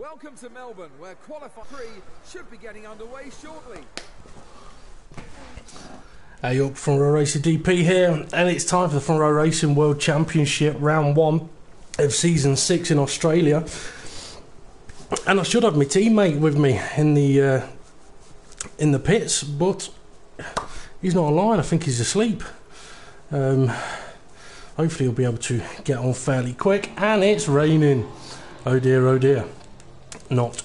Welcome to Melbourne, where qualifying 3 should be getting underway shortly. Hey up, Front Row Racing DP here, and it's time for the Front Row Racing World Championship Round 1 of Season 6 in Australia. And I should have my teammate with me in the pits, but he's not online. I think he's asleep. Hopefully he'll be able to get on fairly quick, and it's raining. Oh dear, oh dear. Not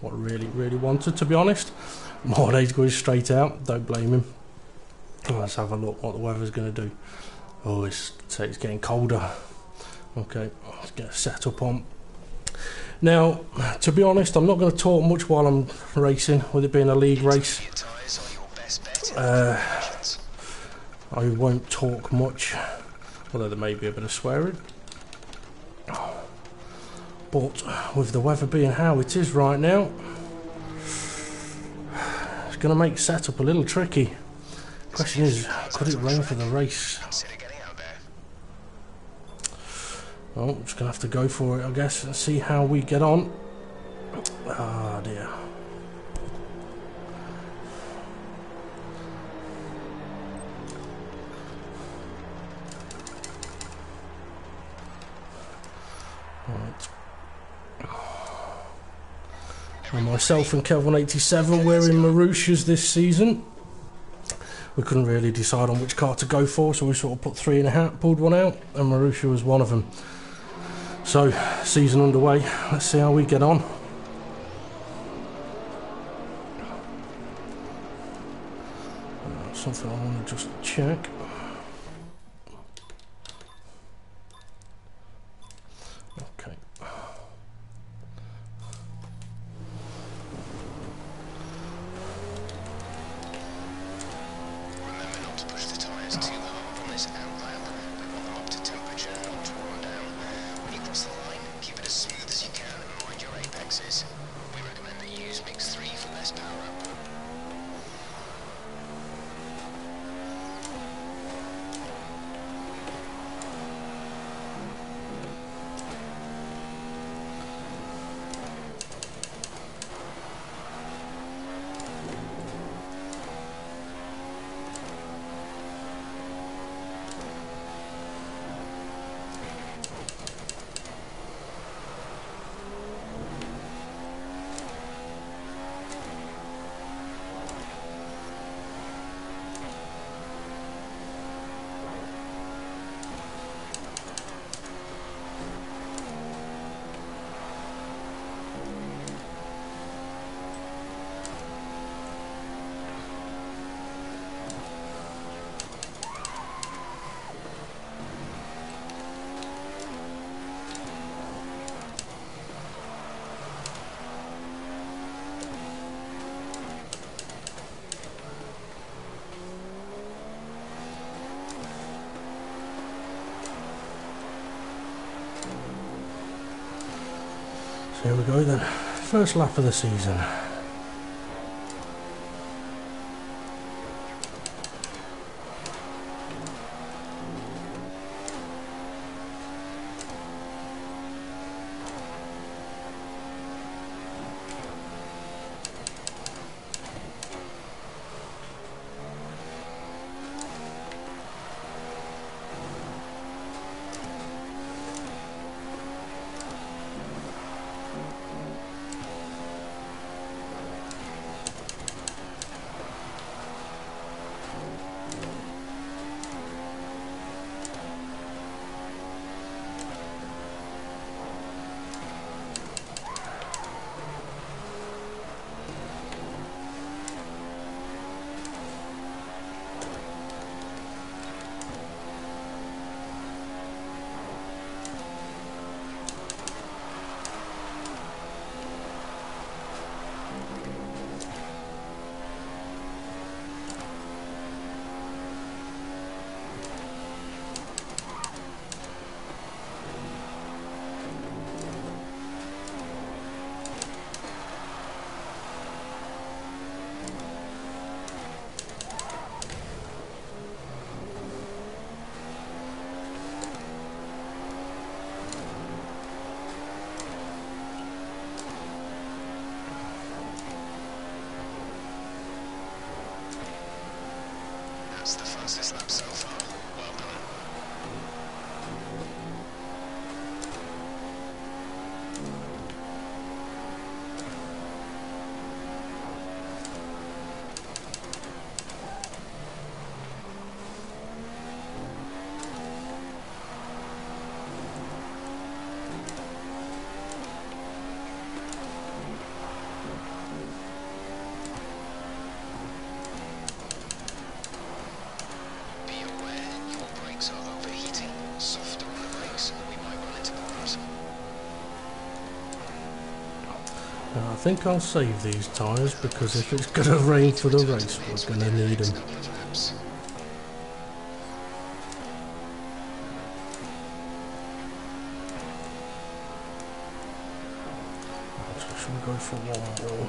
what I really wanted, to be honest. Mornay's going straight out, don't blame him. Let's have a look what the weather's going to do. Oh, it's getting colder. Okay, let's get a setup on. Now, to be honest, I'm not going to talk much while I'm racing, with it being a league race. I won't talk much, although there may be a bit of swearing. But with the weather being how it is right now, it's going to make setup a little tricky. Question is, could it rain for the race? Well, I'm just going to have to go for it, I guess, and see how we get on. Ah, dear. Right. And myself and Kelvin87, we're in Mauritius this season. We couldn't really decide on which car to go for, so we sort of put 3 in a hat, pulled one out, and Mauritius was one of them. So, season underway. Let's see how we get on. Something I want to just check. Okay. So here we go then, first lap of the season. think I'll save these tyres because if it's going to rain for the race, we're going to need them. So should we go for one more?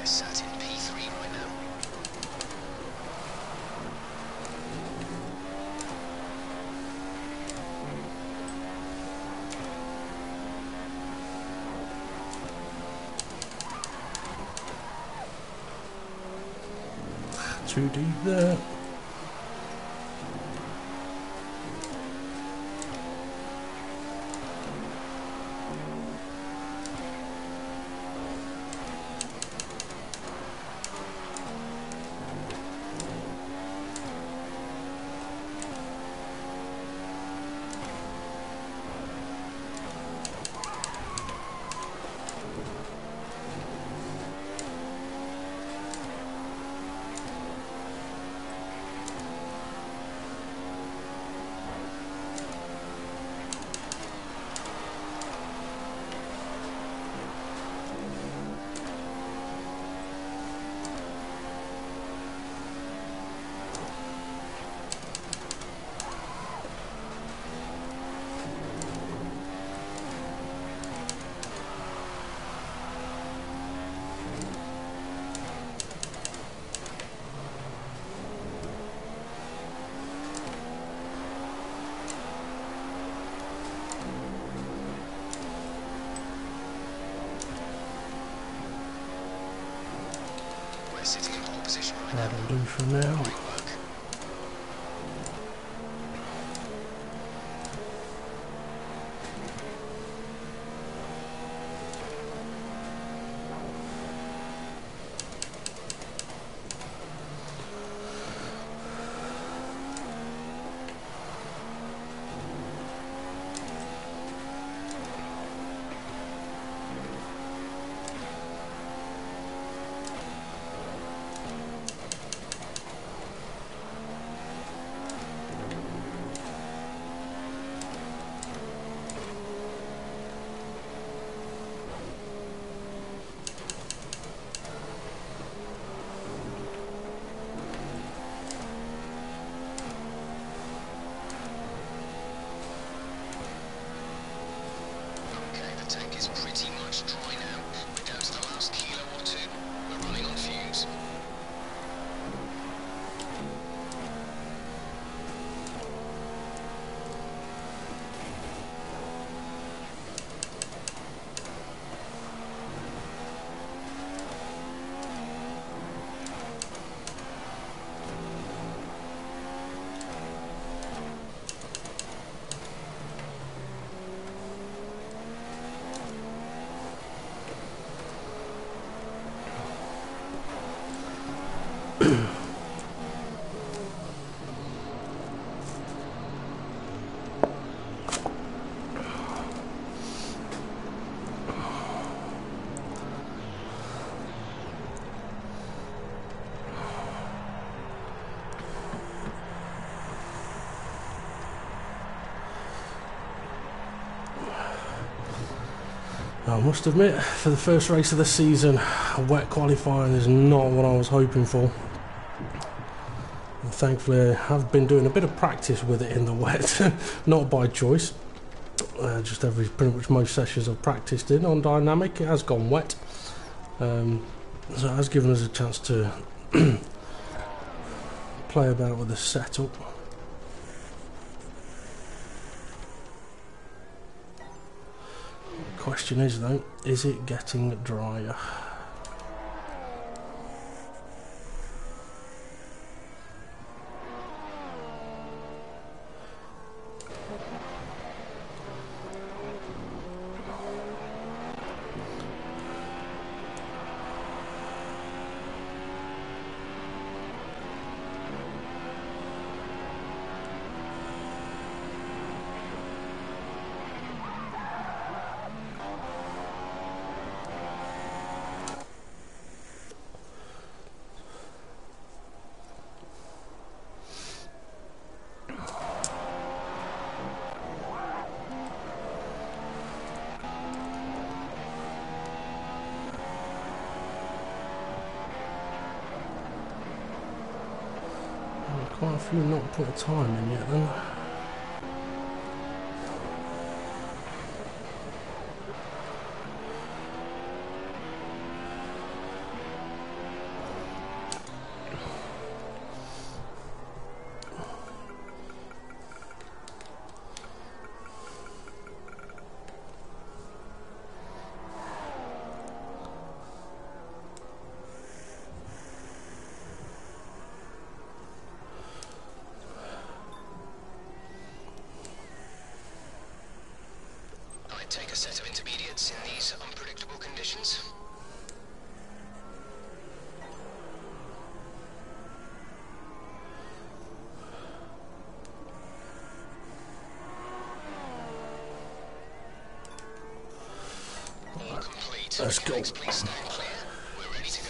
Sat in P3 right now. Too deep there. Sitting in pole position right That'll now. do for now. Great work. Okay, the tank is pretty much dry now. We're down to the last kilo or two. We're running on fumes. I must admit, for the first race of the season, wet qualifying is not what I was hoping for. And thankfully, I have been doing a bit of practice with it in the wet, not by choice. Just pretty much most sessions I've practiced in on dynamic, it has gone wet. So it has given us a chance to play about with the setup. Question is though, is it getting drier? Have you not put a time in yet then? Take a set of intermediates in these unpredictable conditions. All complete. Let's go. Mechanics, please stand clear. We're ready to go.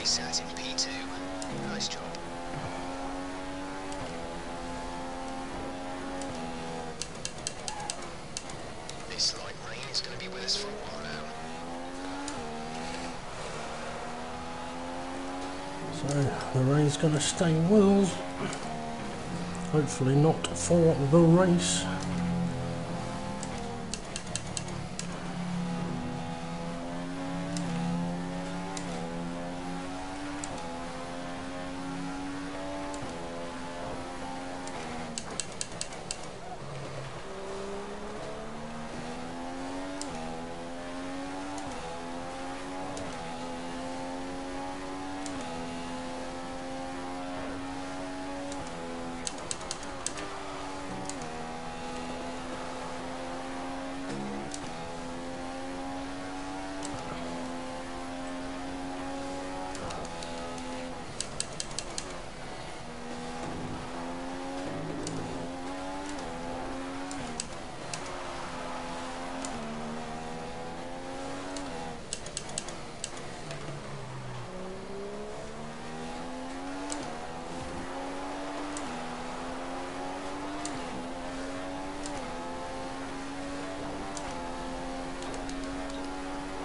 Sat in P2. Nice job. This light rain is going to be with us for a while now. So the rain's going to stay with us. Hopefully not for the race.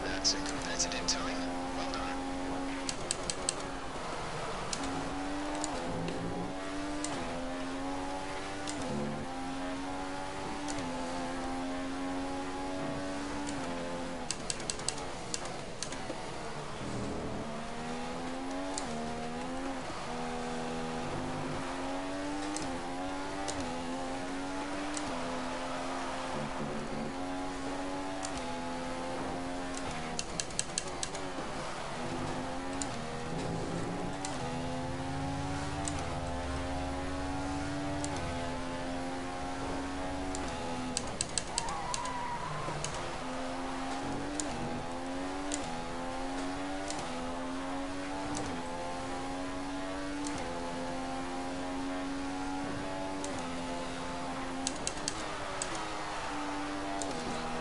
That's a competitive time. Well done.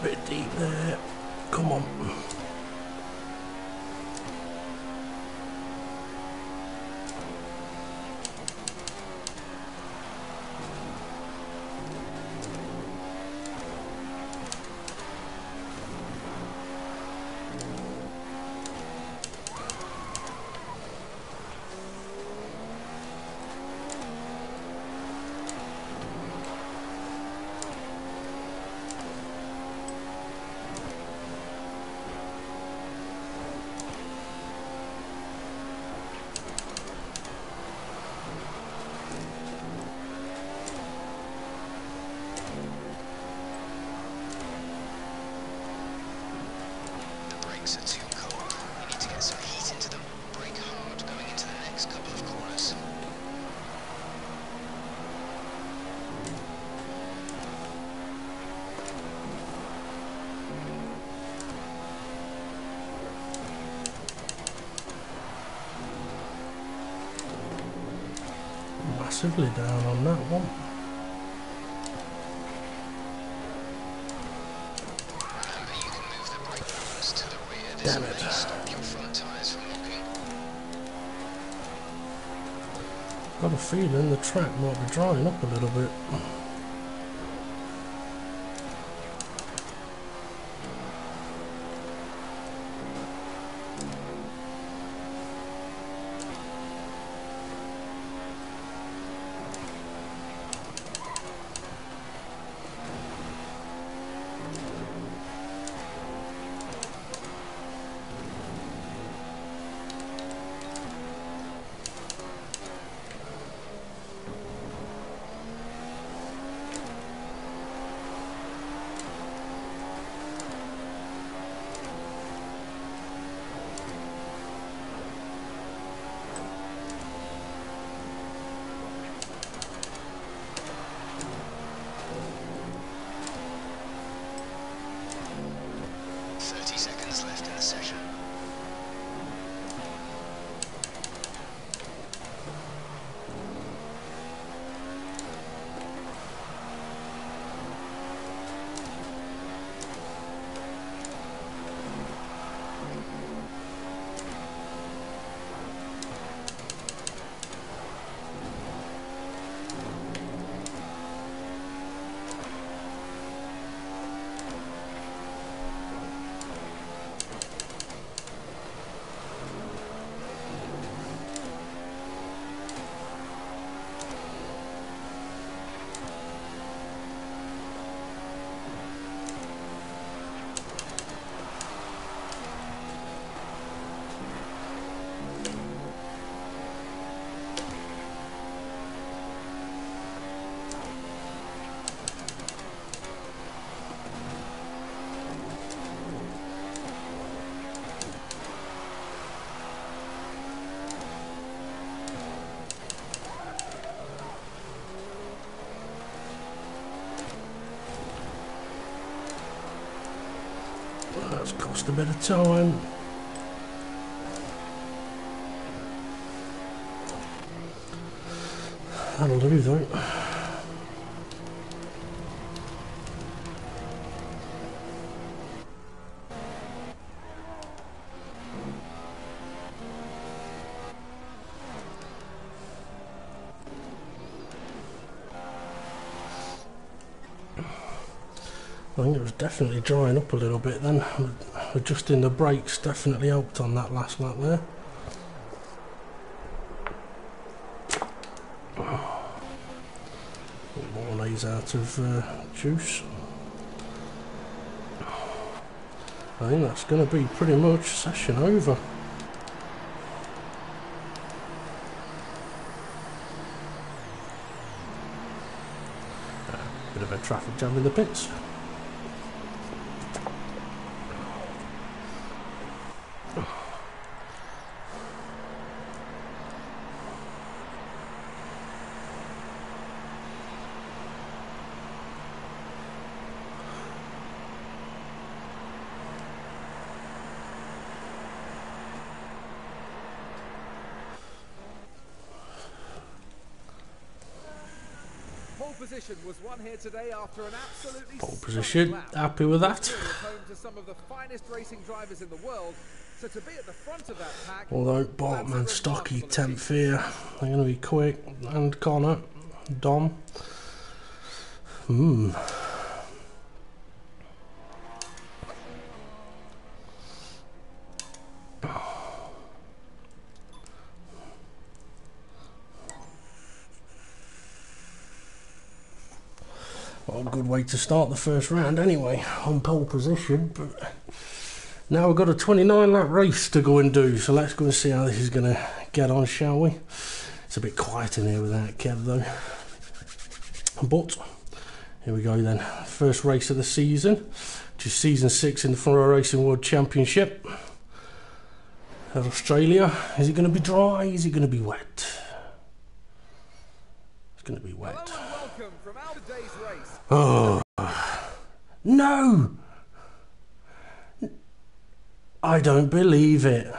Bit deep there. Come on. Are too cold. You need to get some heat into them. Brake hard going into the next couple of corners. massively down on that one. Remember, you can move the brake balance to the rear. This Damn may it. stop your front tyres from locking. Got a feeling the track might be drying up a little bit. Left in the session. That's cost a bit of time. That'll do though. I think it was definitely drying up a little bit then. Adjusting the brakes definitely helped on that last lap there. More lays out of juice. I think that's going to be pretty much session over. Bit of a traffic jam in the pits. Pole position was won here today after an absolutely Pole stunning position, lap. happy with that. It's home to some of the finest racing drivers in the world, so to be at the front of that pack. Although Bartman and Stocky, 10th here, they're going to be quick, and Connor, Dom. Well, a good way to start the first round anyway, on pole position, but now we've got a 29 lap race to go and do, so let's go and see how this is going to get on, shall we? It's a bit quiet in here without Kev though, but here we go then. First race of the season, which is season 6 in the FRR Racing World Championship at Australia. Is it going to be dry? Is it going to be wet? It's going to be wet. Hello and welcome from our today's race. Oh no! I don't believe it.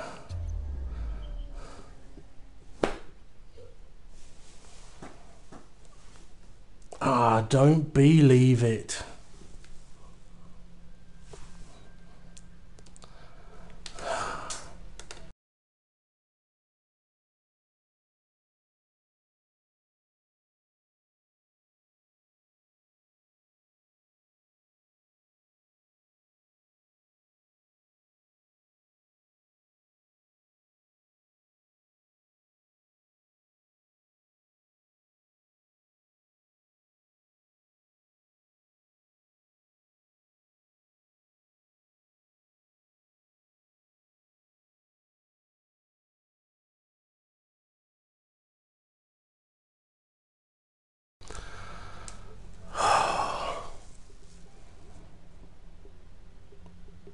Ah, don't believe it.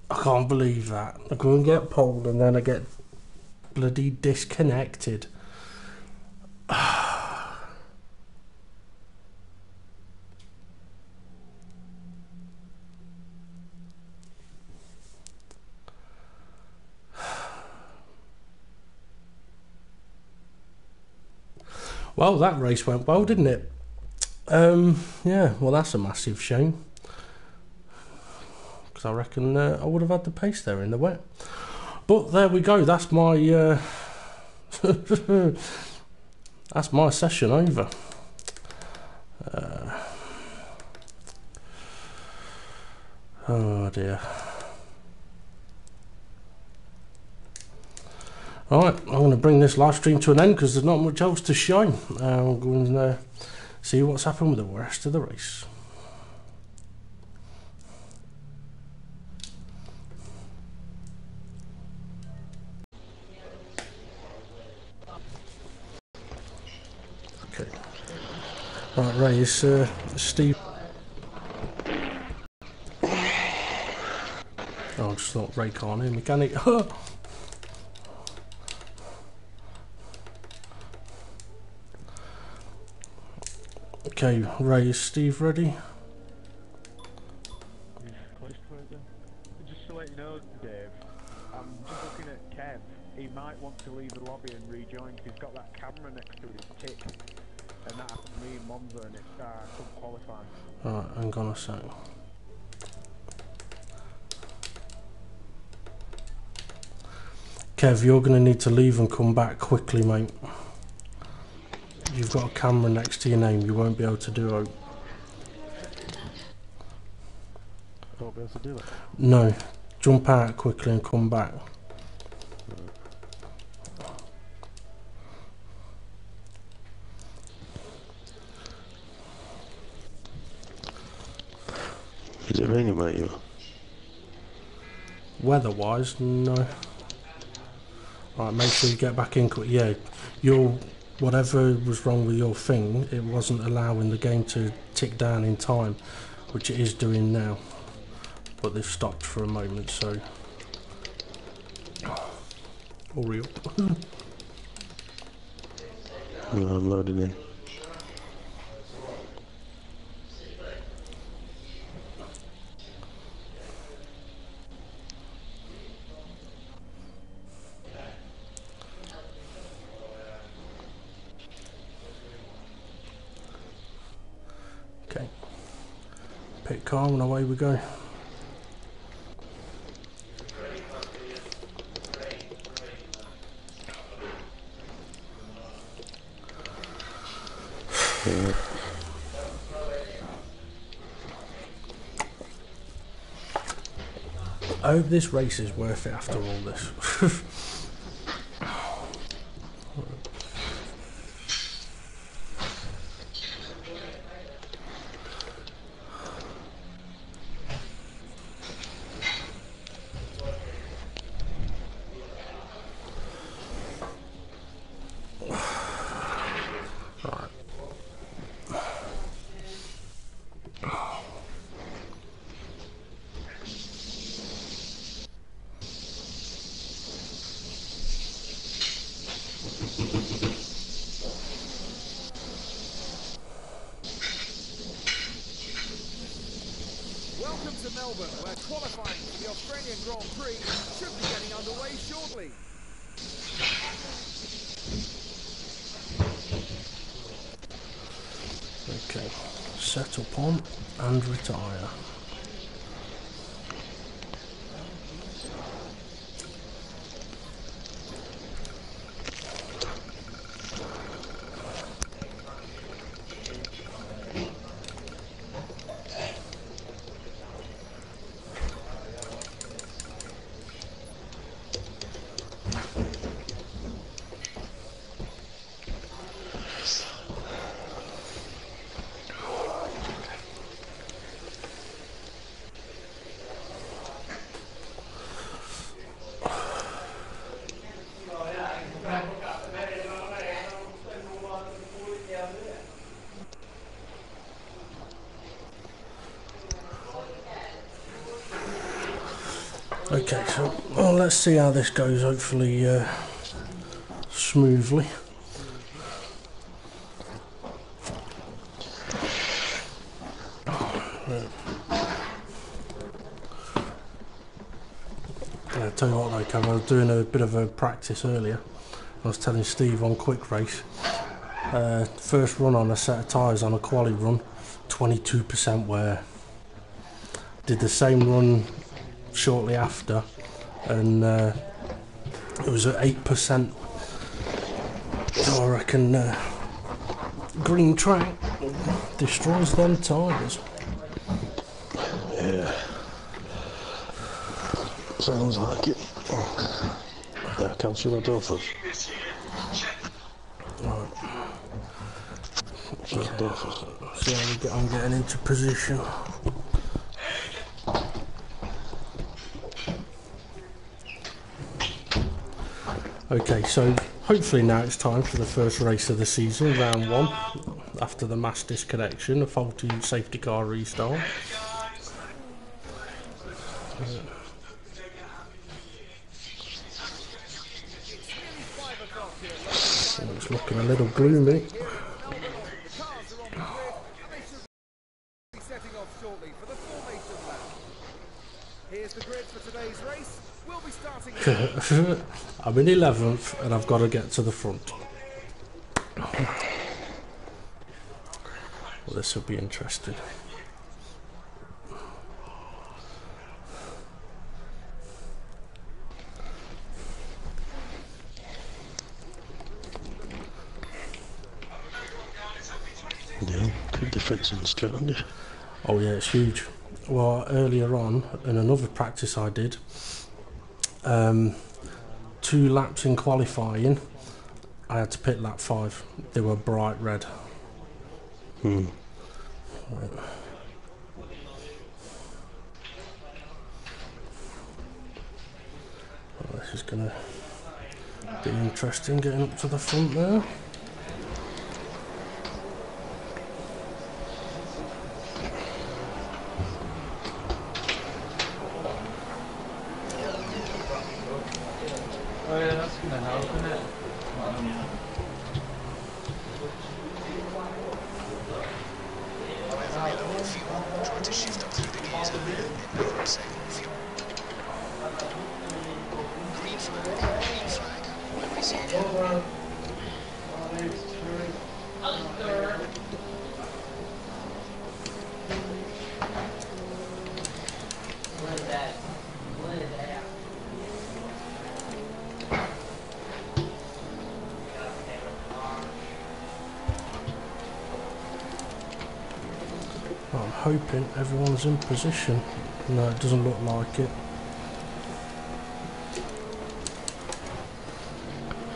I can't believe that. I go and get pulled and then I get bloody disconnected. Well, that race went well, didn't it? Yeah, well, that's a massive shame. Because I reckon I would have had the pace there in the wet. But there we go, that's my that's my session over. Oh dear. Alright, I'm going to bring this live stream to an end because there's not much else to show. I'm going to see what's happened with the rest of the race. Okay. Right, Ray, is Steve... Oh, I just thought Ray can't hear me, can he? Okay, Ray, is Steve ready? Just to let you know, Dave, I'm just looking at Kev. He might want to leave the lobby and rejoin because he's got that camera next to his tick. And that happened to me in Monza and it couldn't qualify. Alright, hang on a sec. Kev, you're going to need to leave and come back quickly, mate. You've got a camera next to your name, you won't be able to do it. I won't be able to do it? No, jump out quickly and come back. Is it raining where you are? Weather-wise, no. Right, make sure you get back in quick. Yeah, whatever was wrong with your thing, it wasn't allowing the game to tick down in time, which it is doing now. But they've stopped for a moment, so... Hurry up. No, I'm loading in. Okay. Pit car and away we go. I hope this race is worth it after all this. Welcome to Melbourne, where qualifying for the Australian Grand Prix should be getting underway shortly. Okay. set up on and retire. Okay, so well, let's see how this goes, hopefully smoothly. I'll tell you what though, Kevin, I was doing a bit of a practice earlier. I was telling Steve on quick race, first run on a set of tyres on a quali run, 22% wear. Did the same run shortly after, and it was at 8%. So I reckon green track destroys them tyres. Yeah. Sounds like it. Yeah, cancel the door first. Right. Shut the door first. See how we get on getting into position. Okay, so hopefully now it's time for the first race of the season, round 1, after the mass disconnection, a faulty safety car restart. So it's looking a little gloomy. The cars are on the grid, and they should be setting off shortly for the formation lap. Here's the grid for today's race. We'll be starting. I'm in 11th and I've got to get to the front. Well, this will be interesting. Yeah, big difference in strategy. Oh yeah, it's huge. Well, earlier on, in another practice I did, 2 laps in qualifying, I had to pit lap 5. They were bright red. Hmm. Right. Well, this is going to be interesting getting up to the front there. Oh yeah, that's gonna help, isn't it? However, we're low on fuel. Try to shift up through the gears a bit. It may save on fuel. Green flag, green flag. We're racing again. I'm hoping everyone's in position. No, it doesn't look like it.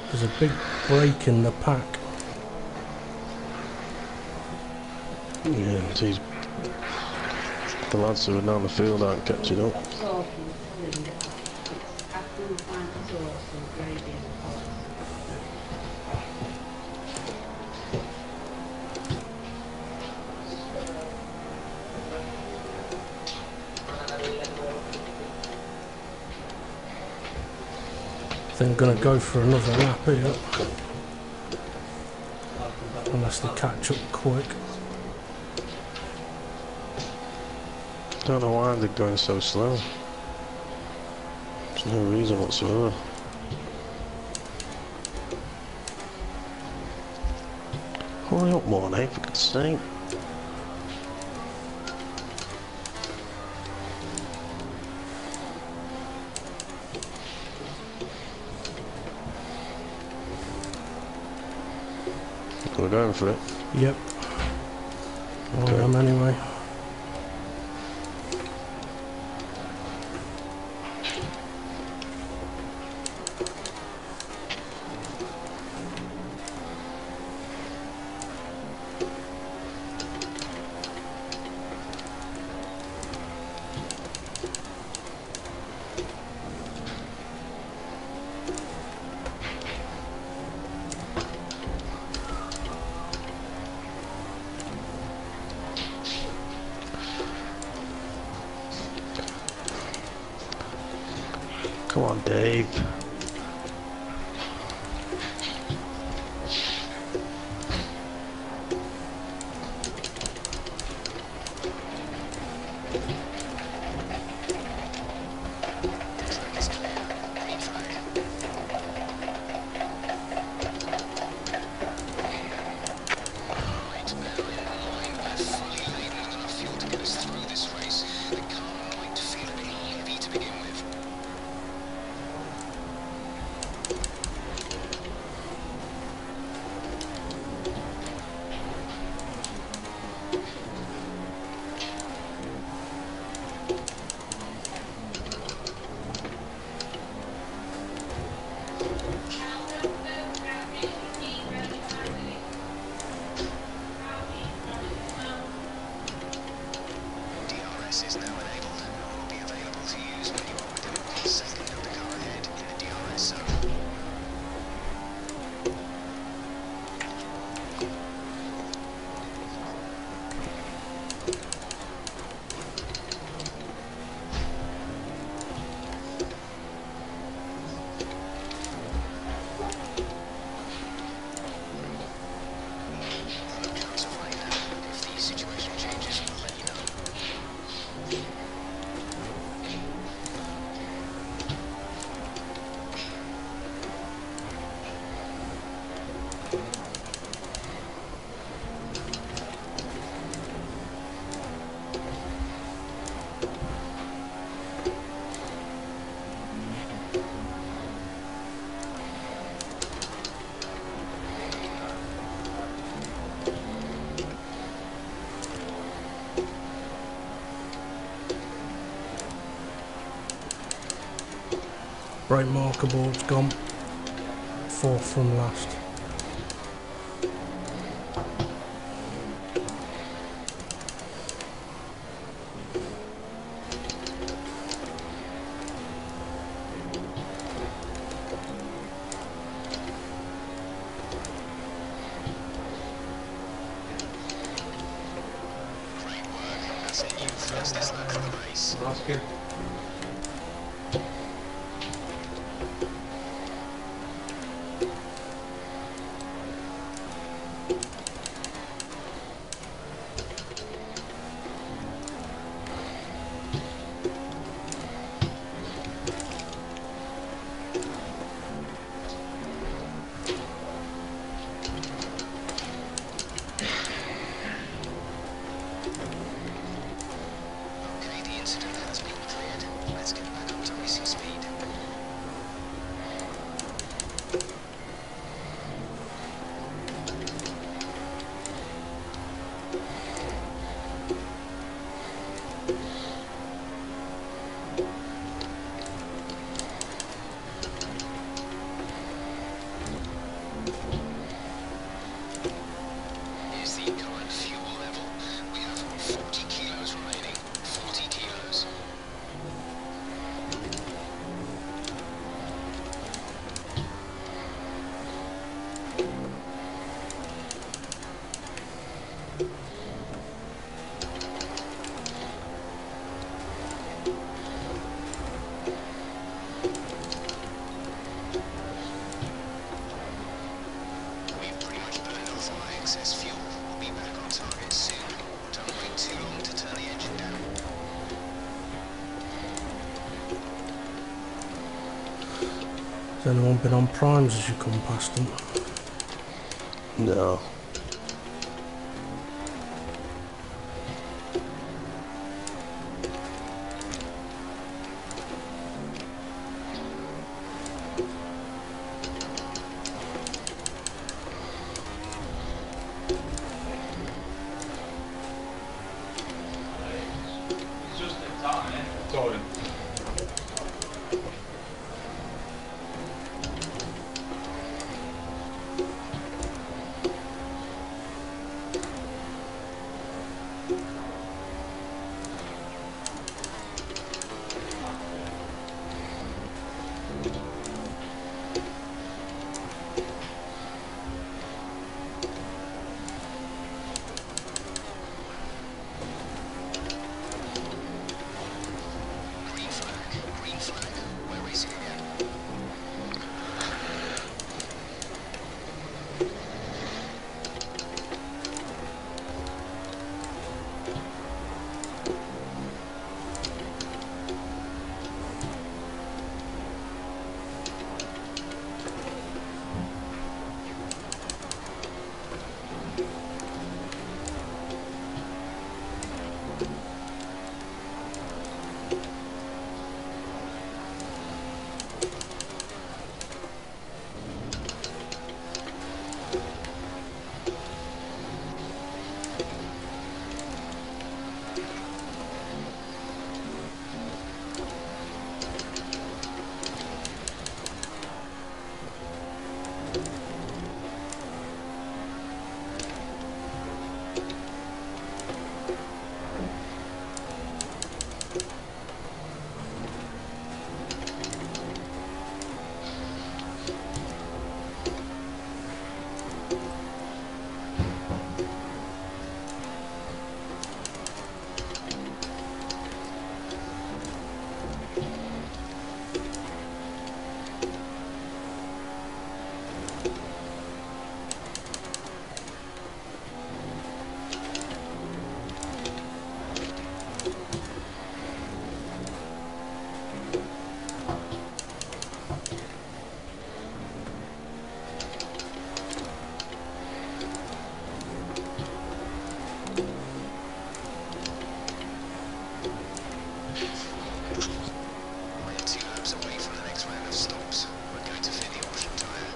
There's a big break in the pack. Yeah, geez. The lads who are down the field aren't catching up. I think I'm going to go for another lap here. Unless they catch up quick. Don't know why they're going so slow. There's no reason whatsoever. Hurry up, Mornay, for God's sake. We're going for it. Yep. I am anyway. Come on, Dave. Is now enabled and will be available to use when you are within 1 second of the car ahead in the DRS zone. Look out of rain. If the situation changes, we'll let you know. Brake marker board's gone. 4th from last. Great work. That's it. You fastest lap of the race. Oscar. Okay, the incident has been cleared. Let's get back up to racing speed. Here's the current fuel level. We have 40 kilos remaining. 40 kilos. We've pretty much burned off all our excess fuel. We'll be back on target soon. Don't wait too long to turn the engine down. Has anyone been on primes as you come past them? No. Green flag. We're racing again. We're 2 laps away from the next round of stops. We're going to fit the option tyre.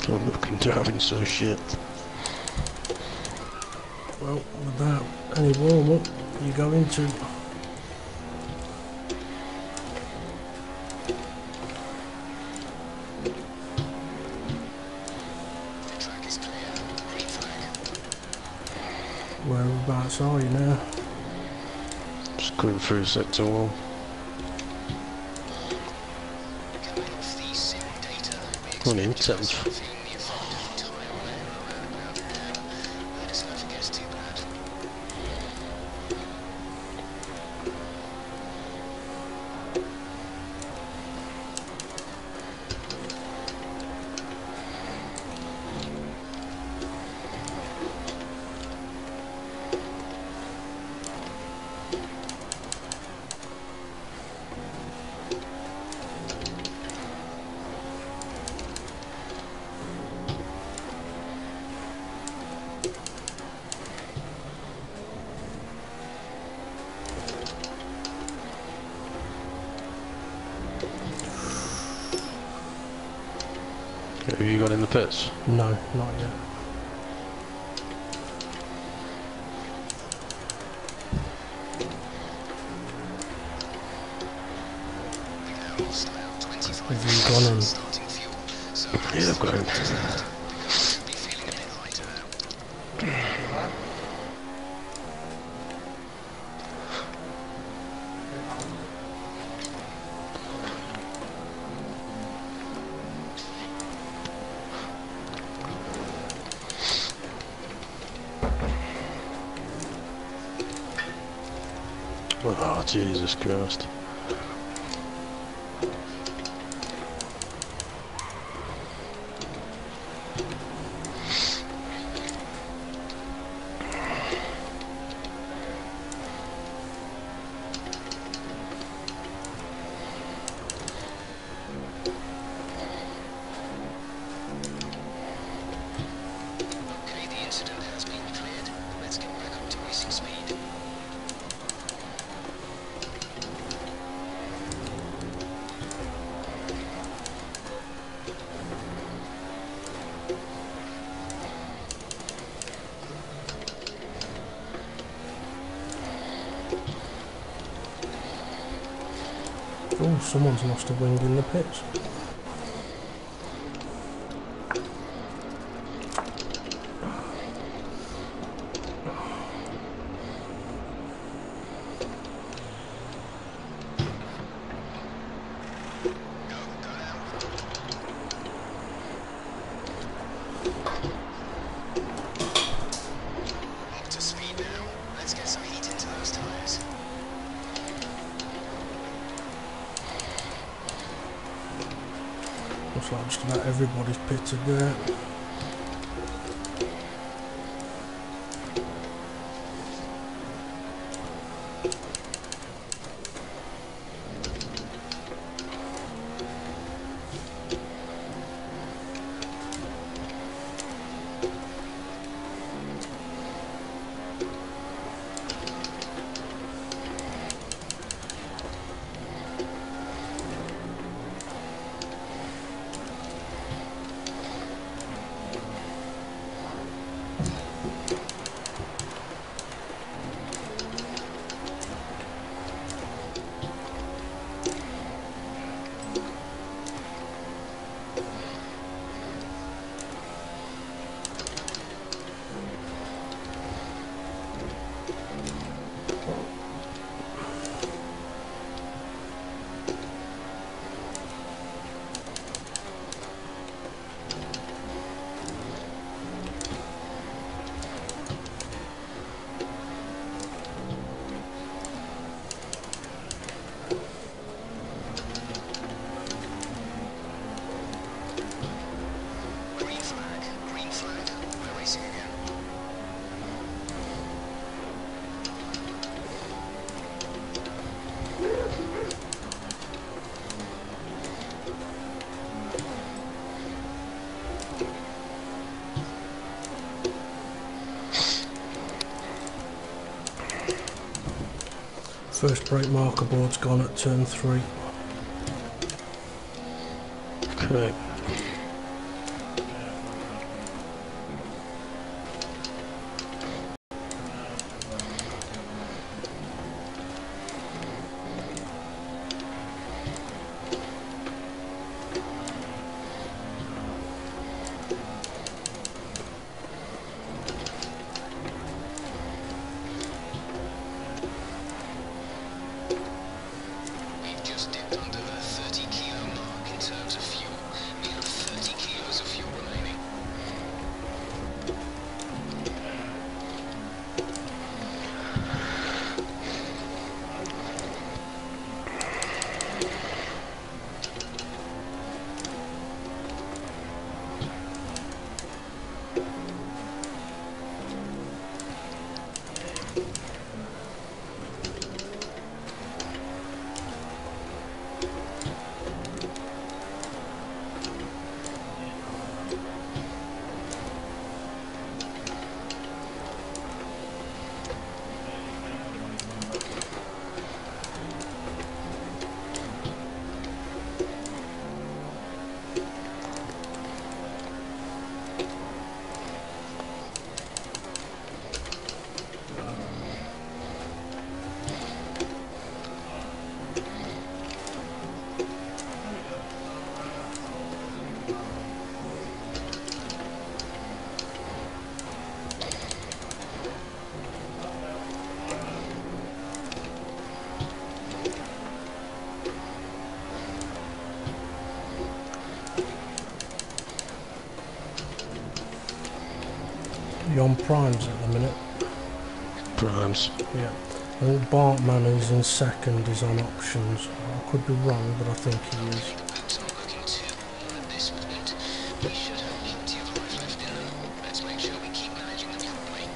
I'm looking driving so shit. Well, without any warm-up, you go into The track is clear. Green flag. whereabouts are you now? Just going through sector 1. Coming off the sim data, Only in we expect 10th. something the effect of tyre wear around about now. Let us know if it gets too bad. Have you got in the pits? No, not yet. We've now lost about 25 Have you gone in? starting fuel. So Yeah, I've got in. the car should be feeling a bit lighter now. Oh, Jesus Christ. Okay, the incident has been cleared. Let's get back up to racing speed. Oh, someone's lost a wing in the pits. Just about everybody's pitted there. Green flag, we're racing again. First brake marker board's gone at turn 3. Okay. We've just dipped under the 30 kilo mark in terms of fuel. We have 30 kilos of fuel remaining. You're on primes at the minute. Primes. Yeah. I think Bartman, who's in second, is on options. I could be wrong, but I think he is. Boots aren't looking too warm at this point. We should have plenty of life left in them. Let's make sure we keep managing them properly.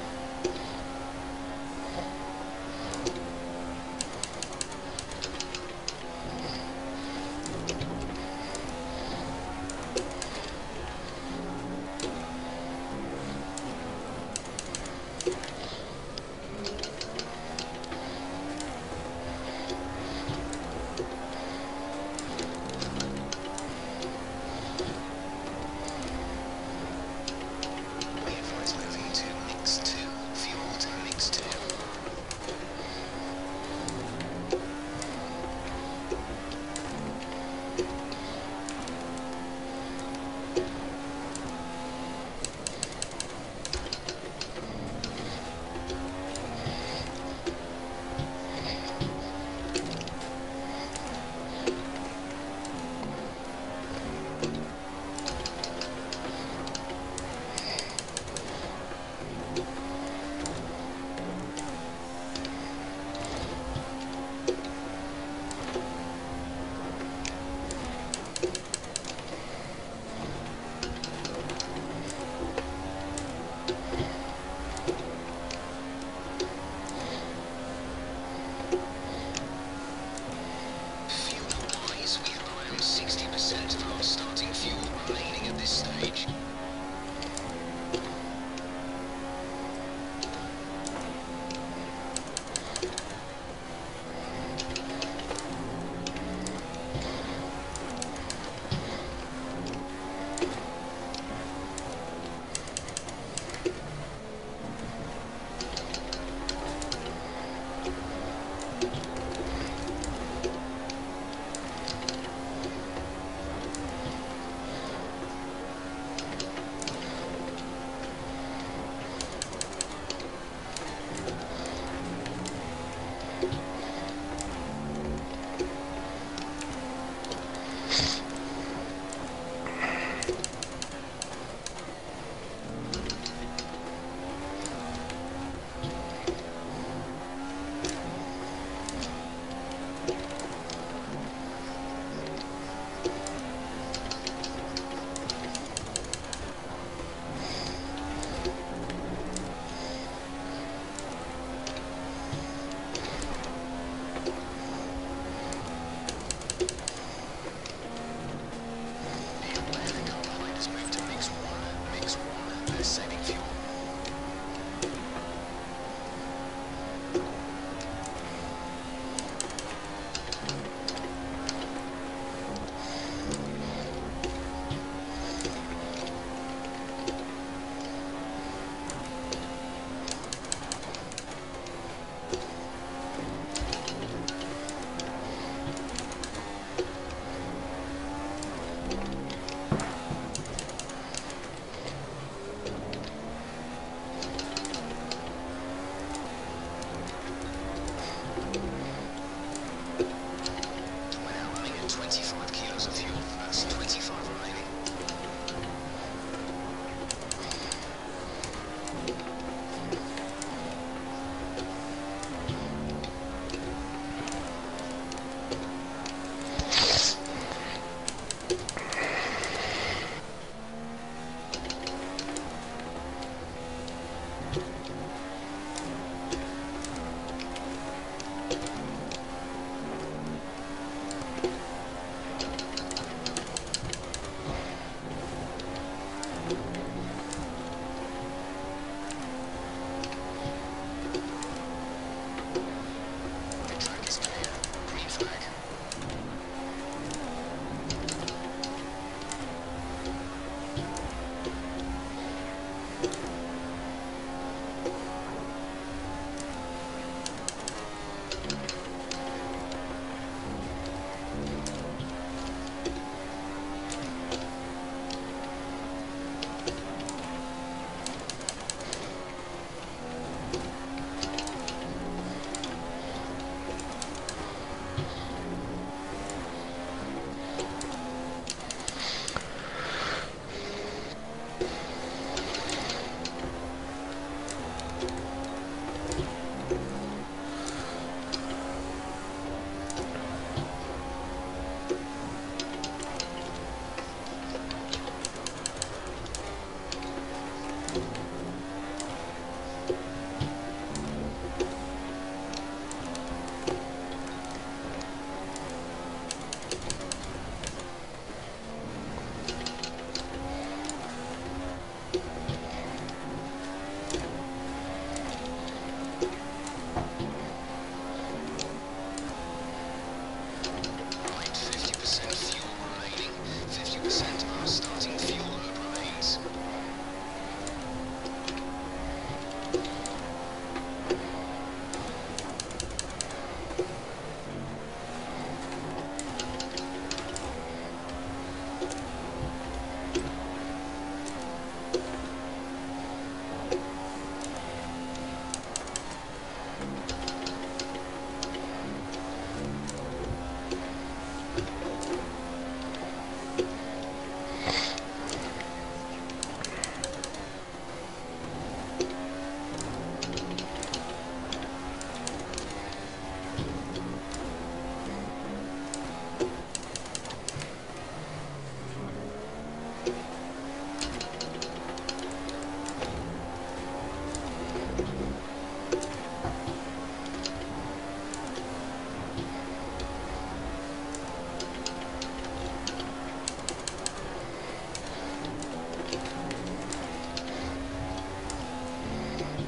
The track is clear. Green flag. Right, 50% fuel remaining. 50% are starting fuel load remains.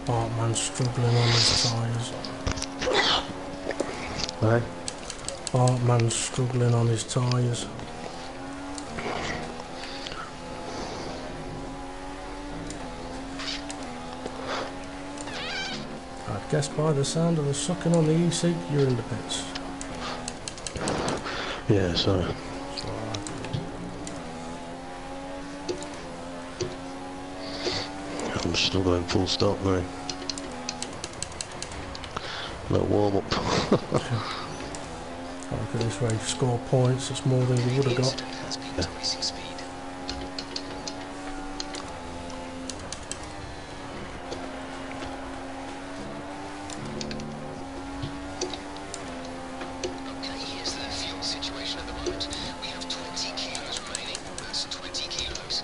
Bartman's struggling on his tyres. Hey? Bartman's struggling on his tyres. I'd guess by the sound of the sucking on the e-seat, you're in the pits. Yeah, sorry. It's alright. I'm struggling full stop now. Little warm up. Look at this way, score points, it's more than you would have got. Incident has been to racing speed. Okay, here's the fuel situation at the moment. We have 20 kilos remaining. That's 20 kilos.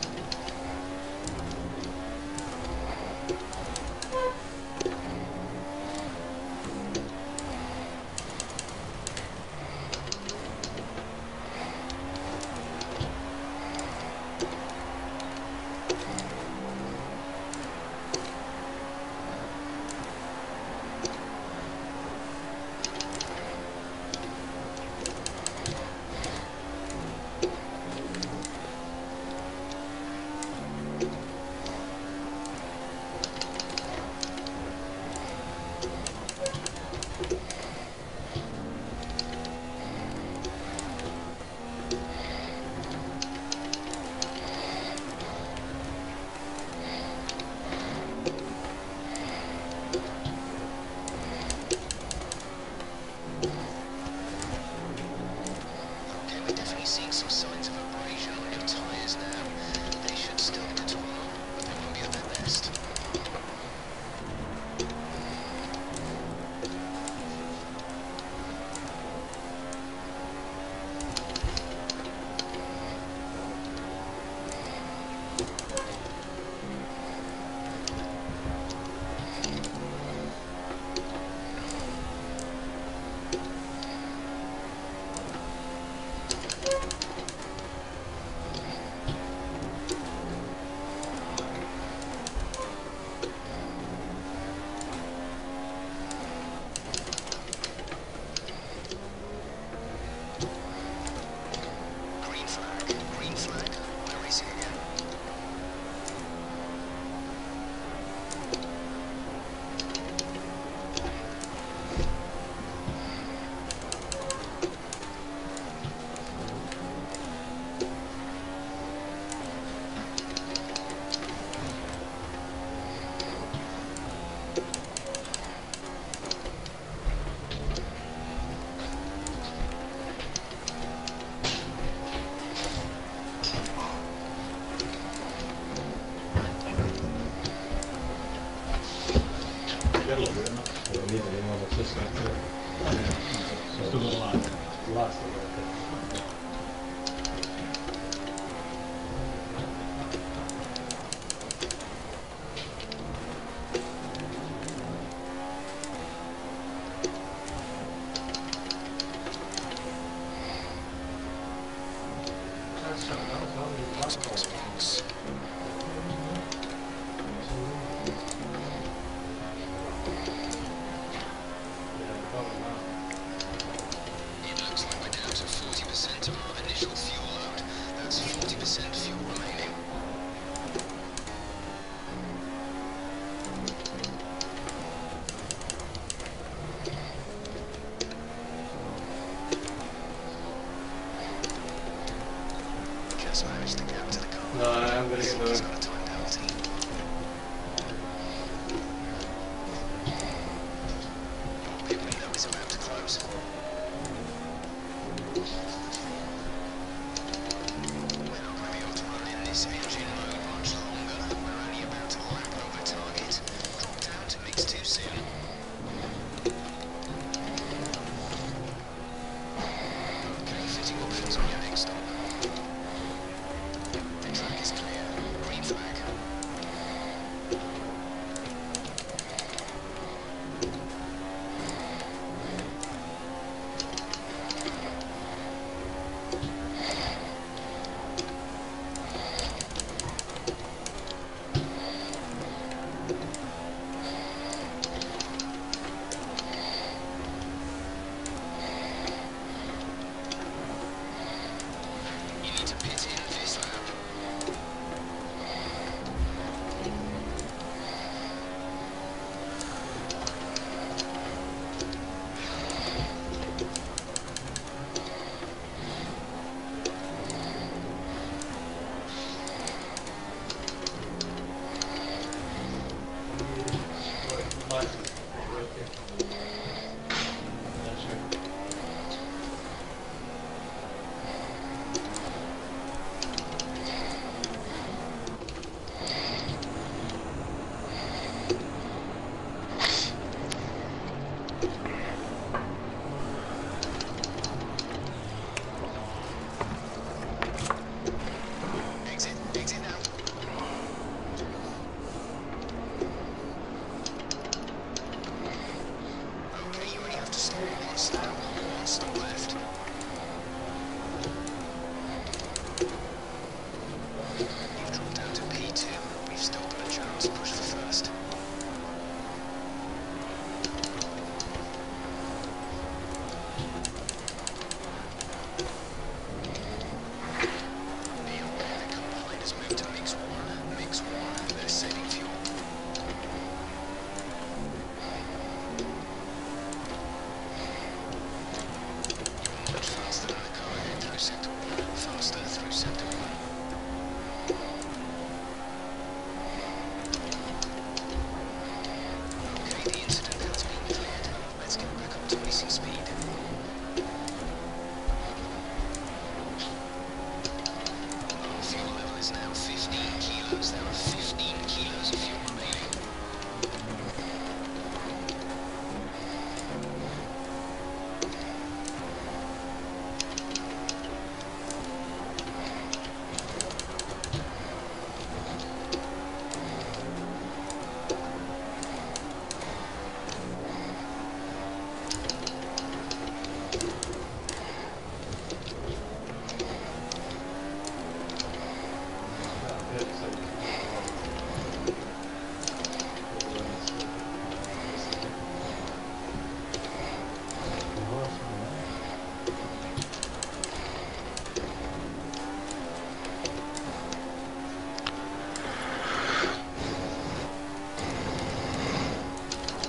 No, I'm gonna get He's the. got a time penalty. Your pit window is about to close. We're not going to be able to run in this engine mode much longer. We're only about to lap over target. Drop down to mix 2 soon. Okay, fitting options on your next stop. The track is clear. Green flag. You need to pit in this lap. Exit now. Okay, you only have to stop once now. One stop left. You've dropped down to P2. We've still got a chance. Push for first. The opener combined has moved to mix 1. Mix 1. They're saving fuel. You're much faster than the car ahead through sector 1. Faster through sector 1. Okay, the incident has been cleared. Let's get back up to racing speed. Our fuel level is now 15 kilos. There are 15 kilos of fuel remaining.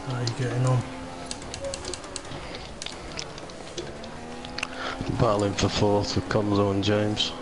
How are you getting on? Battling for fourth with Conzo and James.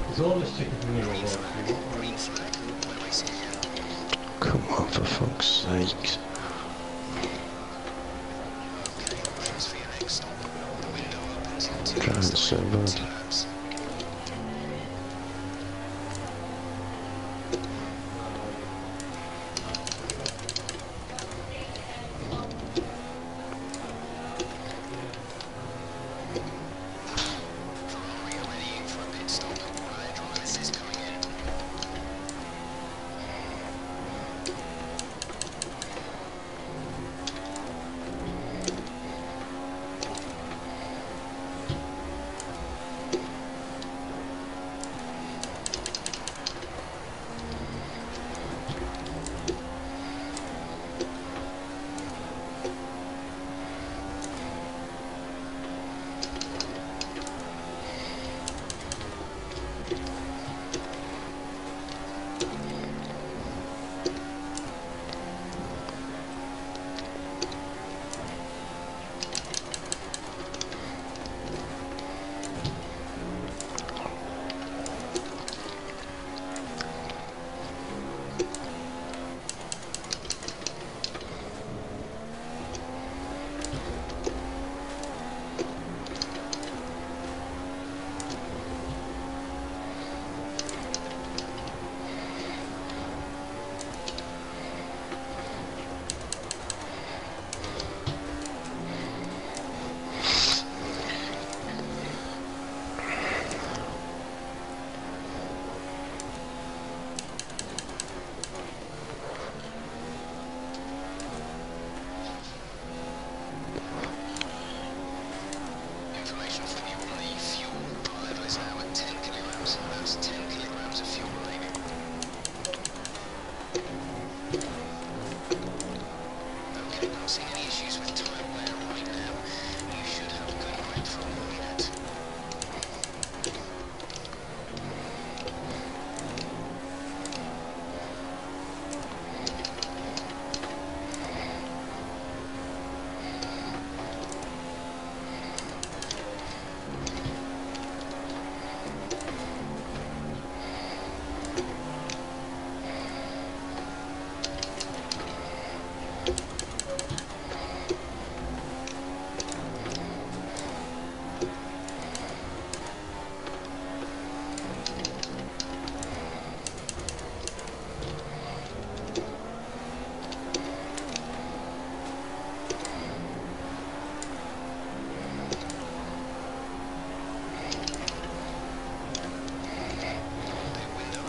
It's all this chicken from you. Green flag. We're racing again. Come on, for fuck's sake. Okay, options for your next stop. The window opens in 2 God, minutes it's so time. bad. 2 laps.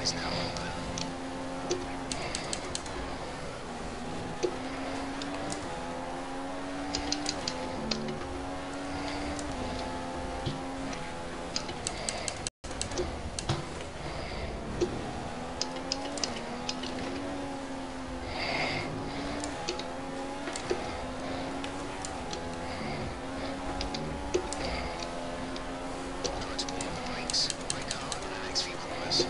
is now open. Try to warm up the brakes. Brake hard in the next few corners.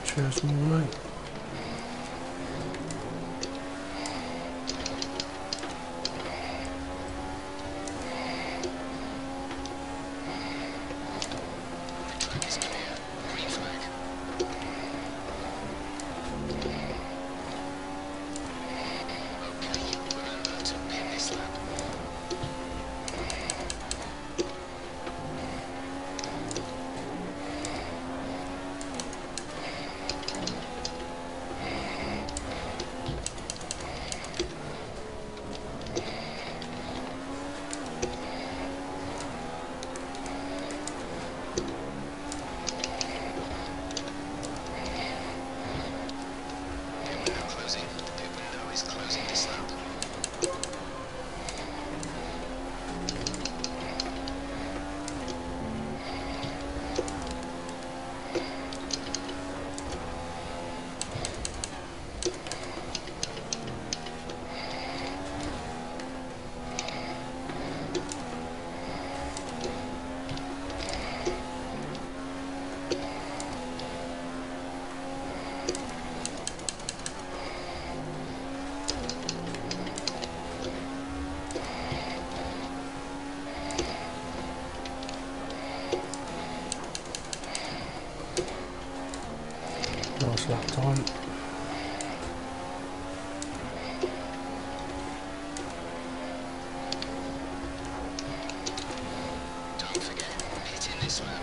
Cheers, Morley. Track is clear. Green flag. Okay, remember to pin this lap. Pit window closing. The pit window is closing this lap. Last lap time. Don't forget, pit in this lap.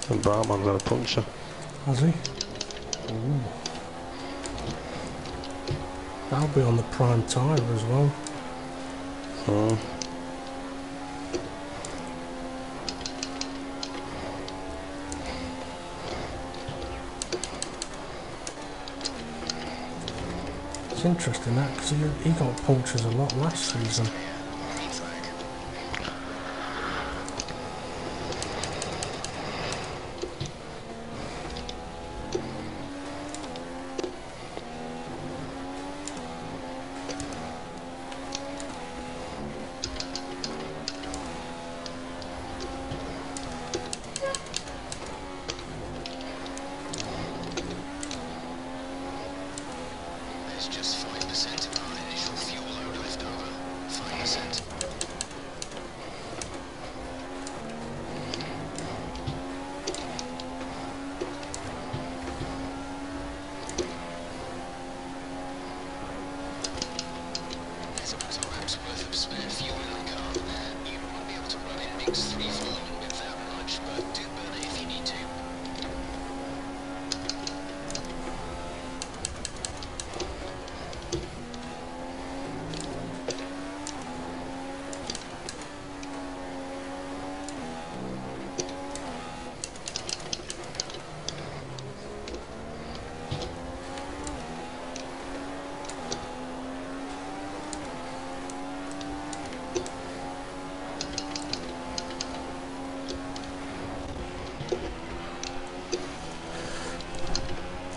And Bartman's got a puncture. Has he? Ooh. That'll be on the prime tyre as well. Oh. It's interesting that, because he got punctures a lot last season. There's just 5% of our initial fuel load left over. 5%. There's about a lap's worth of spare fuel in the car. You might be able to run in mix 3 for the moment without much, but do burn it if you need to.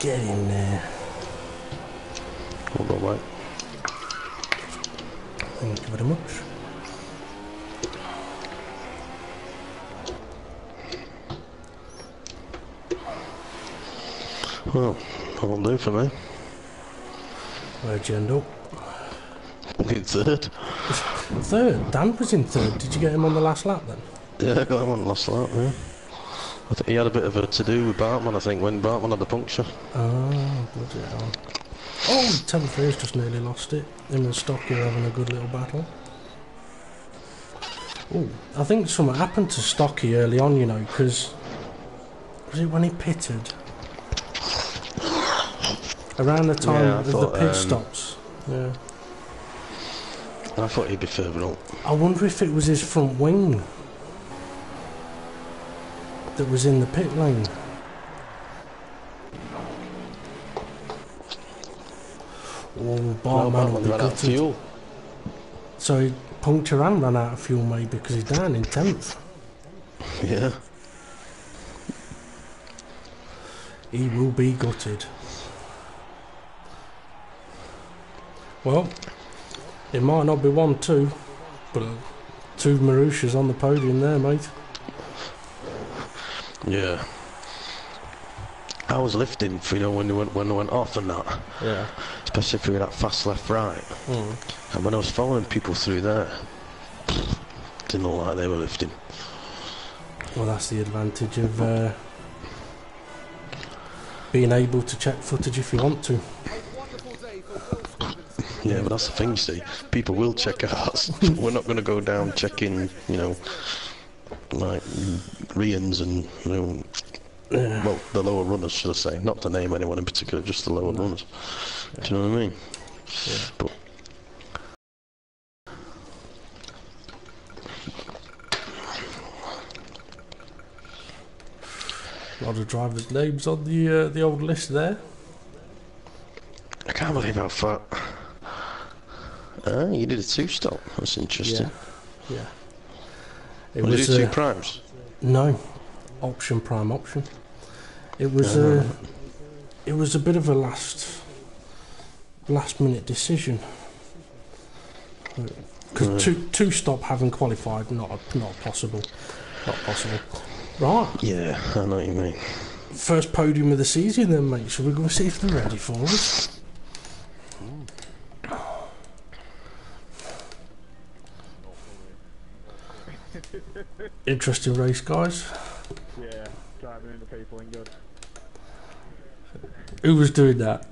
Get in there. Hold on, mate. Thank you very much. Well, that'll do for me. Where'd you end up? In third. Third? Dan was in third. Did you get him on the last lap then? Yeah, I got him on the last lap, yeah. I think he had a bit of a to-do with Bartman, I think, when Bartman had the puncture. Oh, bloody hell. Oh, 10th Race just nearly lost it. Him and Stocky are having a good little battle. Oh, I think something happened to Stocky early on, you know, because... Was it when he pitted? Around the time Yeah, I of the thought, pit stops. Yeah. I thought he'd be further up. I wonder if it was his front wing that was in the pit lane. Oh, Bartman will be ran out of gutted. fuel. So he punctured and ran out of fuel maybe because he's down in 10th. Yeah. He will be gutted. Well, it might not be 1-2, but 2 Marushas on the podium there, mate. Yeah. I was lifting, for, you know, when I went off and that. Yeah. Especially through that fast left-right. And when I was following people through there, didn't look like they were lifting. Well, that's the advantage of being able to check footage if you want to. Yeah, but that's the thing, you see. People will check ours. We're not going to go down checking, you know, like Rians and, you know, well, the lower runners, should I say. Not to name anyone in particular, just the lower runners. Yeah. Do you know what I mean? Yeah. But a lot of drivers' names on the old list there. I can't believe how far. You did a 2-stop. That's interesting. Yeah. Yeah. It Was was you do 2 primes? No, option prime option. It was it was a bit of a last minute decision because two stop having qualified not possible. Right. Yeah, I know what you mean. First podium of the season then, mate. So we're going to see if they're ready for us. Interesting race, guys. Yeah, driving into people ain't good. Who was doing that?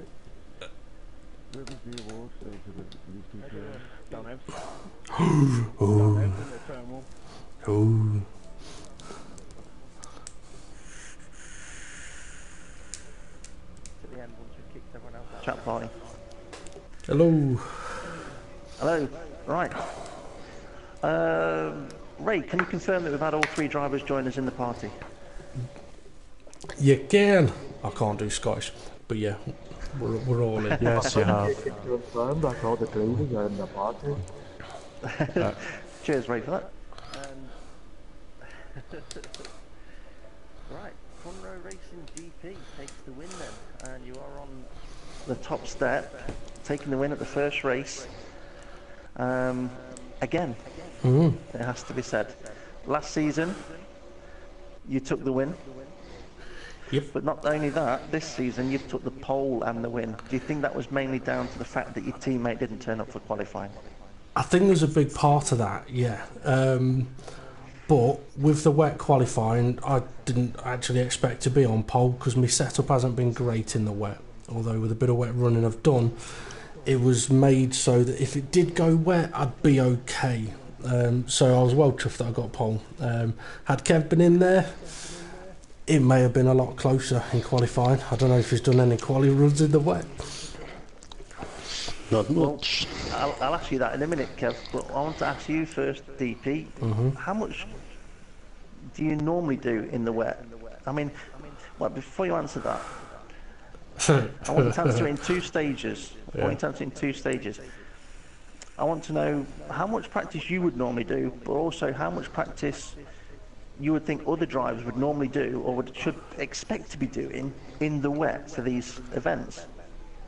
Oh. party. Hello. Hello. Right. Ray, can you confirm that we've had all 3 drivers join us in the party? You can. I can't do Scottish, but yeah, we're all in. Yes, you have. Confirmed that all the drivers are in the party. Cheers, Ray, for that. Right, Conroe Racing GP takes the win then, and you are on the top step, taking the win at the first race. Again, it has to be said. Last season, you took the win. Yep. But not only that, this season you've took the pole and the win. Do you think that was mainly down to the fact that your teammate didn't turn up for qualifying? I think there's a big part of that, yeah. But with the wet qualifying, I didn't actually expect to be on pole because my setup hasn't been great in the wet. Although with a bit of wet running I've done, it was made so that if it did go wet, I'd be okay. So I was well chuffed that I got pole. Had Kev been in there, it may have been a lot closer in qualifying. I don't know if he's done any quali runs in the wet. Not much. I'll ask you that in a minute, Kev, but I want to ask you first, DP, how much do you normally do in the wet? I mean, well, before you answer that, I want to answer it in 2 stages. I want to answer it in 2 stages. I want to know how much practice you would normally do, but also how much practice you would think other drivers would normally do or should expect to be doing in the wet for these events.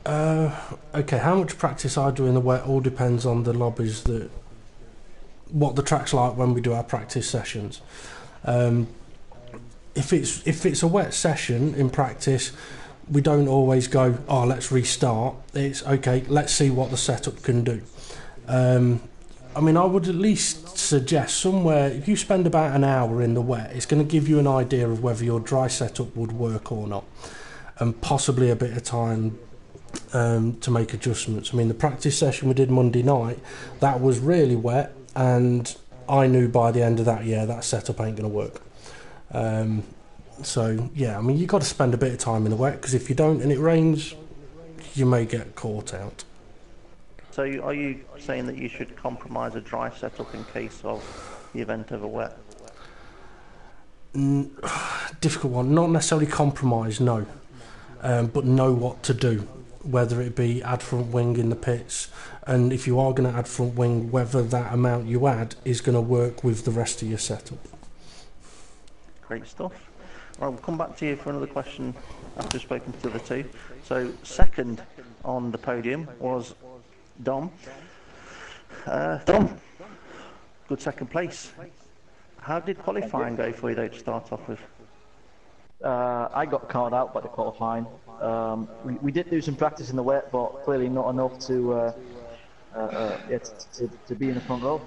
Okay, how much practice I do in the wet all depends on the lobbies, what the track's like when we do our practice sessions. If it's a wet session in practice, we don't always go, oh, let's restart. It's okay, let's see what the setup can do. I mean, I would at least suggest somewhere, if you spend about an hour in the wet, it's going to give you an idea of whether your dry setup would work or not, and possibly a bit of time to make adjustments. I mean, the practice session we did Monday night, that was really wet, and I knew by the end of that, yeah, that setup ain't going to work. So, yeah, I mean, you've got to spend a bit of time in the wet, because if you don't and it rains, you may get caught out. So are you saying that you should compromise a dry setup in case of the event of a wet? Difficult one. Not necessarily compromise, no. But know what to do. Whether it be add front wing in the pits, and if you are going to add front wing, whether that amount you add is going to work with the rest of your setup. Great stuff. Well, we'll come back to you for another question after we've spoken to the 2. So second on the podium was Dom. Dom, good second place. How did qualifying go for you though to start off with? I got caught out by the qualifying. We did do some practice in the wet, but clearly not enough to be in the front row.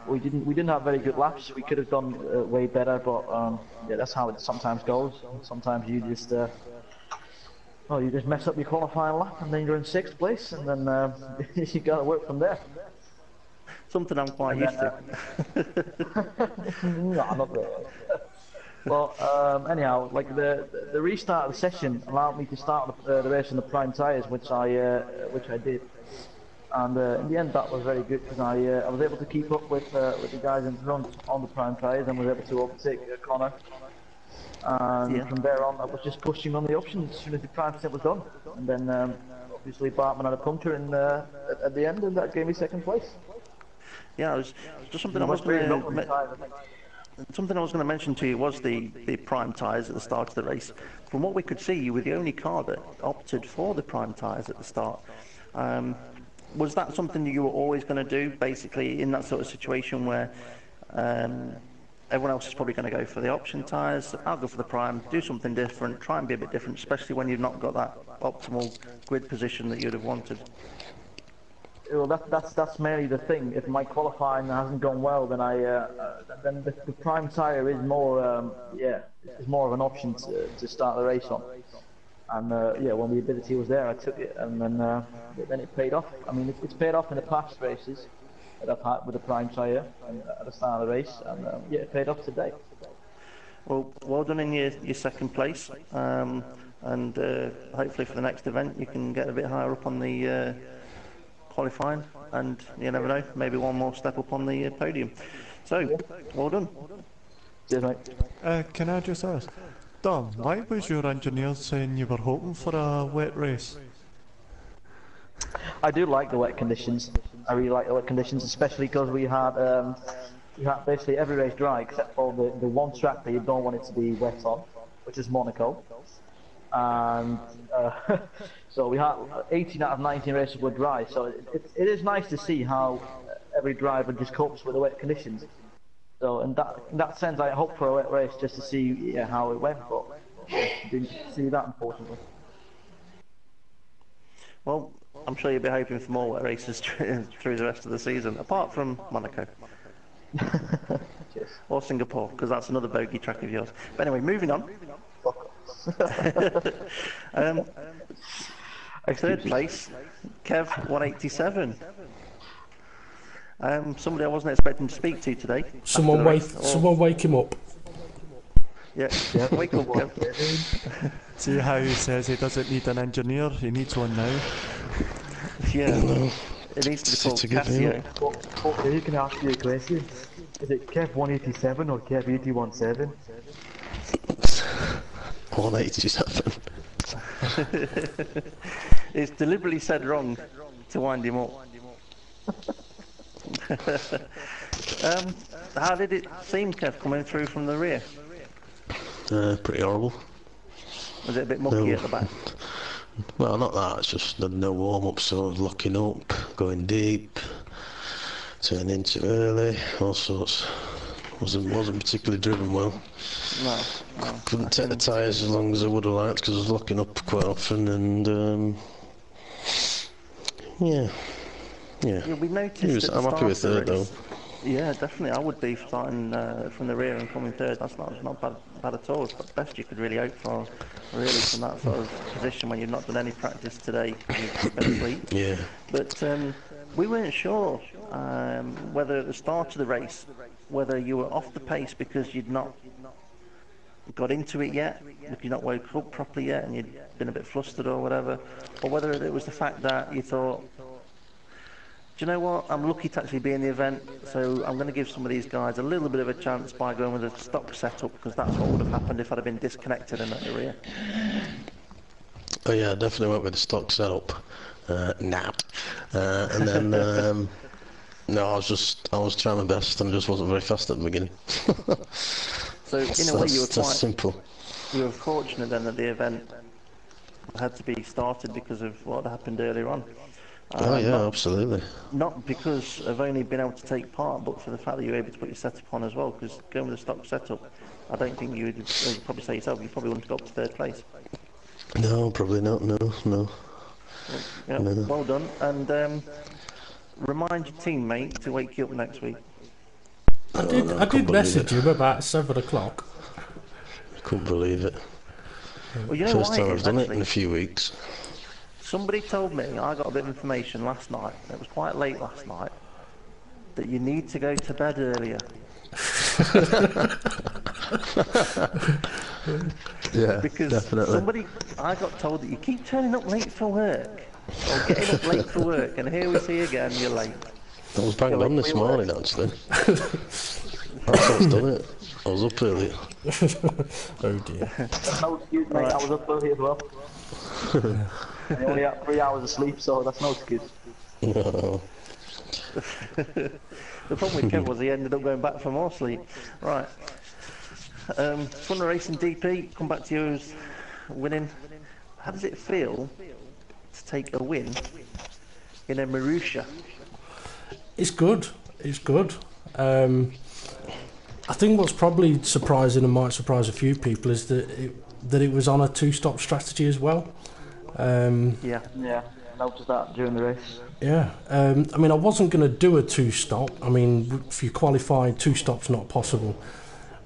We didn't have very good laps. We could have done way better, but yeah, that's how it sometimes goes. Sometimes you just you just mess up your qualifying lap, and then you're in 6th place, and then you got to work from there. Something I'm quite used to. No, not really. Well, anyhow, like the restart of the session allowed me to start the race on the prime tyres, which I did, and in the end that was very good because I was able to keep up with the guys in front on the prime tyres and was able to overtake Connor. And from there on, I was just pushing on the options as soon as the prime set was done, and then obviously Bartman had a puncture at the end, and that gave me 2nd place. Yeah, it was just something I was going to mention to you was the prime tyres at the start of the race. From what we could see, you were the only car that opted for the prime tyres at the start. Was that something that you were always going to do, basically, in that sort of situation where everyone else is probably going to go for the option tyres? I'll go for the prime, do something different, try and be a bit different, especially when you've not got that optimal grid position that you'd have wanted. Well, that's mainly the thing. If my qualifying hasn't gone well, then then the prime tyre is more it's more of an option to start the race on. And when the ability was there, I took it, and then it paid off. I mean, it's paid off in the past races that I've had with the prime tyre at the start of the race, and it paid off today. Well done in your 2nd place. and hopefully for the next event you can get a bit higher up on the qualifying, and you never know, maybe one more step up on the podium. So, well done. Cheers, mate. Can I just ask, Dom, why was your engineer saying you were hoping for a wet race? I do like the wet conditions. I really like the wet conditions, especially because we had basically every race dry except for the one track that you don't want it to be wet on, which is Monaco. And so we had 18 out of 19 races were dry. So it is nice to see how every driver just copes with the wet conditions. So in that sense, I hope for a wet race just to see how it went, but didn't see that, unfortunately. Well, I'm sure you'll be hoping for more wet races through the rest of the season, apart from Monaco. Or Singapore, because that's another bogey track of yours. But anyway, moving on. Third place, Kev, 187. Somebody I wasn't expecting to speak to today. Someone wake him up. Yeah, wake up, Kev. See how he says he doesn't need an engineer, he needs one now. Yeah, it needs to be called Casio. Okay, can I ask you a question? Is it Kev 187 or Kev 817? 187. It's deliberately said wrong to wind him up. How did it seem, Kev, coming through from the rear? Pretty horrible. Was it a bit mucky at the back? Well, not that, it's just no warm-up, so locking up, going deep, turning too early, all sorts. Wasn't particularly driven well. No. Couldn't take the tyres as long as I would have liked because I was locking up quite often, and yeah. We noticed I'm happy with third though. Yeah, definitely. I would be starting from the rear and coming third. That's not bad at all. It's the best you could really hope for, really, from that sort of position when you've not done any practice today. You've been asleep. Yeah. But we weren't sure whether at the start of the race, whether you were off the pace because you'd not got into it yet, if you'd not woke up properly yet and you'd been a bit flustered or whatever, or whether it was the fact that you thought, do you know what, I'm lucky to actually be in the event, so I'm going to give some of these guys a little bit of a chance by going with a stock setup, because that's what would have happened if I'd have been disconnected in that area. Oh yeah, I definitely went with the stock setup. And then no, I was trying my best and just wasn't very fast at the beginning. So in a way you were quite simple. You were fortunate then that the event had to be started because of what happened earlier on. Oh yeah, absolutely. Not because of only being able to take part, but for the fact that you were able to put your setup on as well, because going with a stock setup, I don't think you would, as you probably say yourself, you probably wouldn't go up to third place. No, probably not, no. Yeah, no. Well done, and remind your teammate to wake you up next week. I did message him about 7 o'clock. I couldn't believe it. Well, you know First why time I've done it actually? in a few weeks. Somebody told me, I got a bit of information last night, it was quite late last night, that you need to go to bed earlier. Yeah, because definitely. I got told that you keep turning up late for work, or getting up late for work, and here we see you again, you're late. I was bang on this morning, actually. That's what's done it. I was up early. Oh dear. That's no excuse, mate. I was up early as well. I only had 3 hours of sleep, so that's no excuse. No. The problem with Kev was he ended up going back for more sleep. Right. Fun racing DP, come back to you as winning. How does it feel to take a win in a Marussia? It's good. It's good. I think what's probably surprising and might surprise a few people is that it was on a 2-stop strategy as well. Yeah, I noticed that during the race. Yeah, I mean, I wasn't going to do a 2-stop. I mean, if you qualified, 2 stops not possible.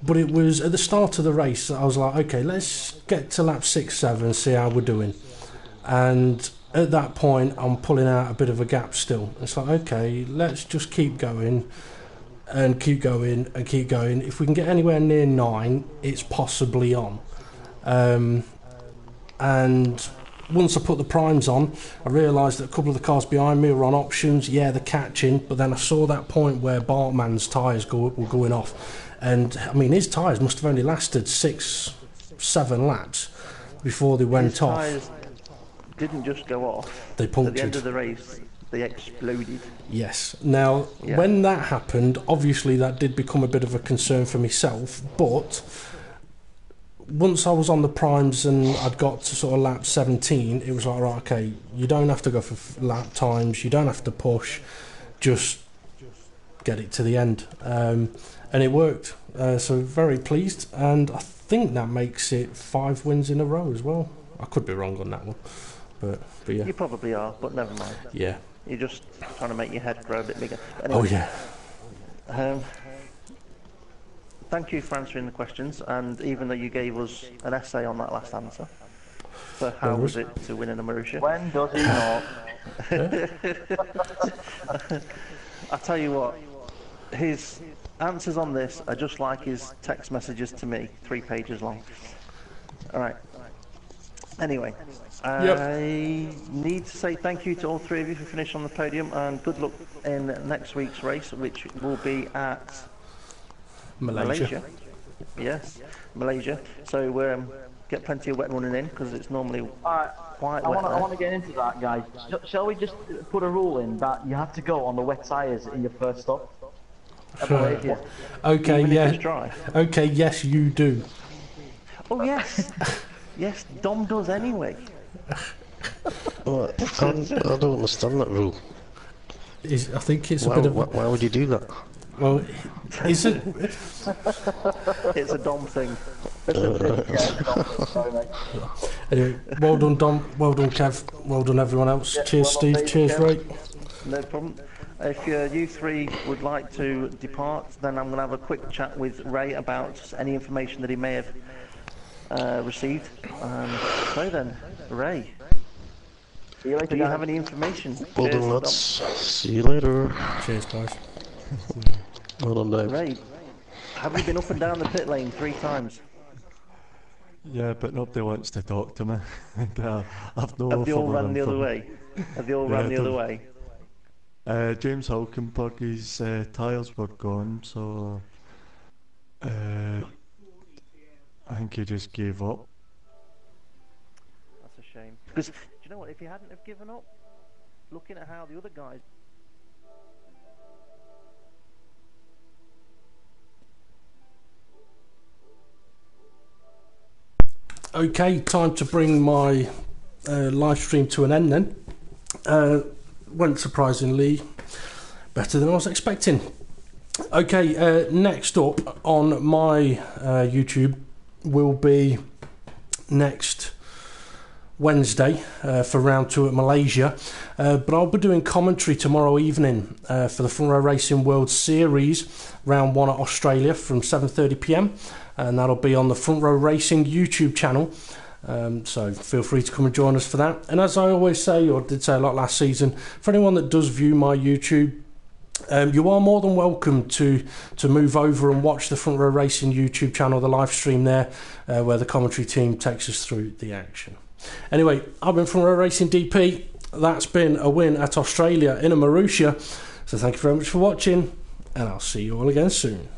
But it was at the start of the race, I was like, okay, let's get to lap 6, 7, see how we're doing. And at that point, I'm pulling out a bit of a gap still. It's like, okay, let's just keep going and keep going and keep going. If we can get anywhere near 9, it's possibly on. and once I put the primes on, I realised that a couple of the cars behind me were on options. Yeah, they're catching, but then I saw that point where Bartman's tyres were going off, and I mean his tyres must have only lasted 6-7 laps before they went His off. tyres didn't just go off. They At the end punctured. of the race, they exploded. Yes. Now, when that happened, obviously that did become a bit of a concern for myself, but once I was on the primes and I'd got to sort of lap 17, it was like, right, okay, you don't have to go for lap times, you don't have to push, just get it to the end. And it worked. So very pleased, and I think that makes it 5 wins in a row as well. I could be wrong on that one, but yeah. You probably are, but never mind. Yeah. You're just trying to make your head grow a bit bigger. Anyway, Oh yeah. Thank you for answering the questions, and even though you gave us an essay on that last answer, so how was it to win in a Marussia? When does he not? I tell you what, his answers on this are just like his text messages to me, 3 pages long. All right. Anyway, I need to say thank you to all 3 of you for finishing on the podium, and good luck in next week's race, which will be at Malaysia. Yes, Malaysia. So get plenty of wet running in, because it's normally quite wet. I want to get into that, guys. Shall we just put a rule in that you have to go on the wet tyres in your first stop? Sure. Okay, Even if yeah. it's dry. Okay, yes, you do. Oh yes, yes. Dom does anyway. Well, I don't understand that rule. I think it's a bit of. Why would you do that? Well, is it? It's a Dom thing. Anyway, well done, Dom. Well done, Kev. Well done, everyone else. Cheers, Steve. Cheers, Ray. No problem. If you 3 would like to depart, then I'm going to have a quick chat with Ray about any information that he may have received. So then, Ray, See you later, do you guys. have any information? Well Cheers, done, Dom. lads. See you later. Cheers, guys. Well done, Dave. Ray, have you been up and down the pit lane 3 times? Yeah, but nobody wants to talk to me. I've no Have they all further ran the other info. way? Have they all ran the other way? James Hulkenberg, his tyres were gone, so I think he just gave up. That's a shame. Because, do you know what, if he hadn't have given up, looking at how the other guys... Okay, time to bring my live stream to an end then. Went surprisingly better than I was expecting. Okay, next up on my YouTube will be next Wednesday for round 2 at Malaysia, but I'll be doing commentary tomorrow evening for the Front Row Racing World Series round 1 at Australia from 7:30 p.m. and that'll be on the Front Row Racing YouTube channel. So feel free to come and join us for that. And as I always say, or did say a lot last season, for anyone that does view my YouTube, you are more than welcome to move over and watch the Front Row Racing YouTube channel, the live stream there, where the commentary team takes us through the action. Anyway, I've been Front Row Racing DP. That's been a win at Australia in a Marussia. So thank you very much for watching, and I'll see you all again soon.